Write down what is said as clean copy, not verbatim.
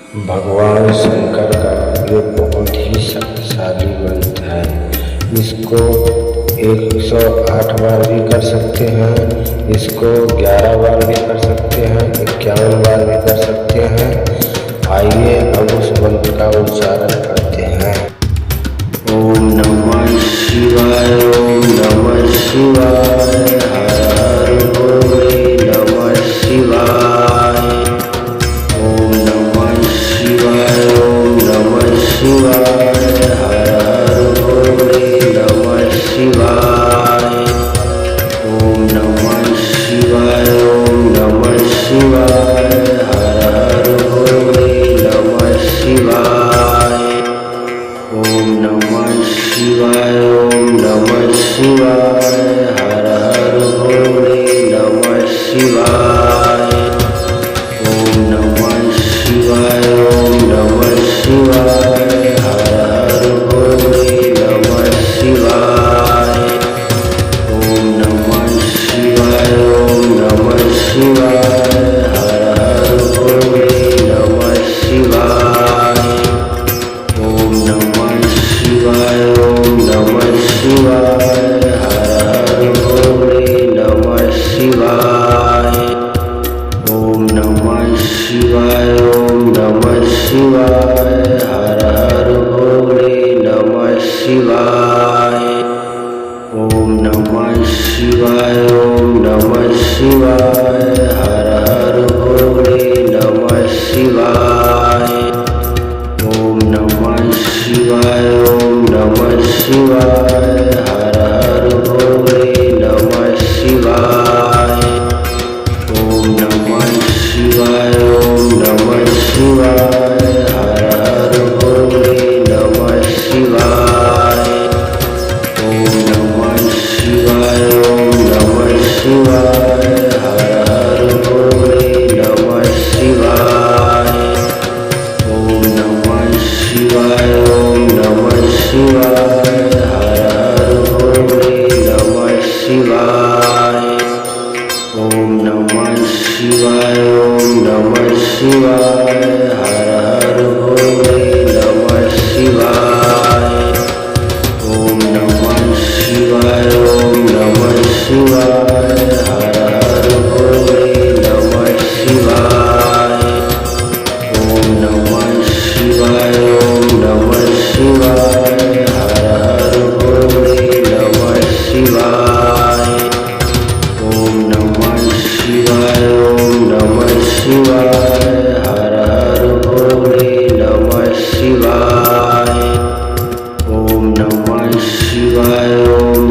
भगवान शंकर का ये बहुत ही शक्तिशाली मंत्र है। इसको 108 बार भी कर सकते हैं, इसको 11 बार भी कर सकते हैं, 51 बार भी कर सकते हैं। आइए अब उस मंत्र का उच्चारण करते हैं। ओम नमः शिवाय, ओम नमः शिवाय, हर हर भोले नमः शिवाय। ओम नमः शिवाय, ओम नमः शिवाय, हर हर भोले नमः शिवाय। ओम नमः शिवाय, ओम नमः शिवाय, हर हर भोले नमः शिवाय। ओम नमः शिवाय, ओम नमः शिवाय, हर हर भोले नमः शिवाय। ओम नमः शिवाय, ओम नमः शिवाय, हर हर भोले नमः शिवाय। ओम नमः शिवाय, ओम नमः शिवाय, हर हर भोले नमः शिवाय। ओम नमः शिवाय, ओम नमः शिवाय, हर हर भोले नमः शिवाय। ओम नमः शिवाय, ओम नमः शिवाय, हर हर भोले नमः शिवाय। ओम नमः शिवाय, ओम नमः शिवाय, हर हर भोले नमः शिवाय। ओम नमः शिवाय, ओम नमः शिवाय, हर हर भोले नमः शिवाय। ओम नमः शिवाय, ओम नमः शिवाय, हर हर भोले नमः शिवाय। ओम नमः शिवाय, ओम नमः शिवाय, हर हर भोले नमः शिवाय। ओम नमः शिवाय, ओम नमः शिवाय, हर हर भोले नमः शिवाय। ओम नमः शिवाय, ओम नमः शिवाय, हर हर भोले नमः शिवाय। ओम नमः शिवाय, ओम नमः शिवाय, हर हर भोले नमः शिवाय। ओम नमः शिवाय, ओम नमः शिवाय, हर हर भोले नमः शिवाय। ओम नमः शिवाय, ओम नमः शिवाय, हर हर भोले नमः शिवाय। ओम नमः शिवाय, ओम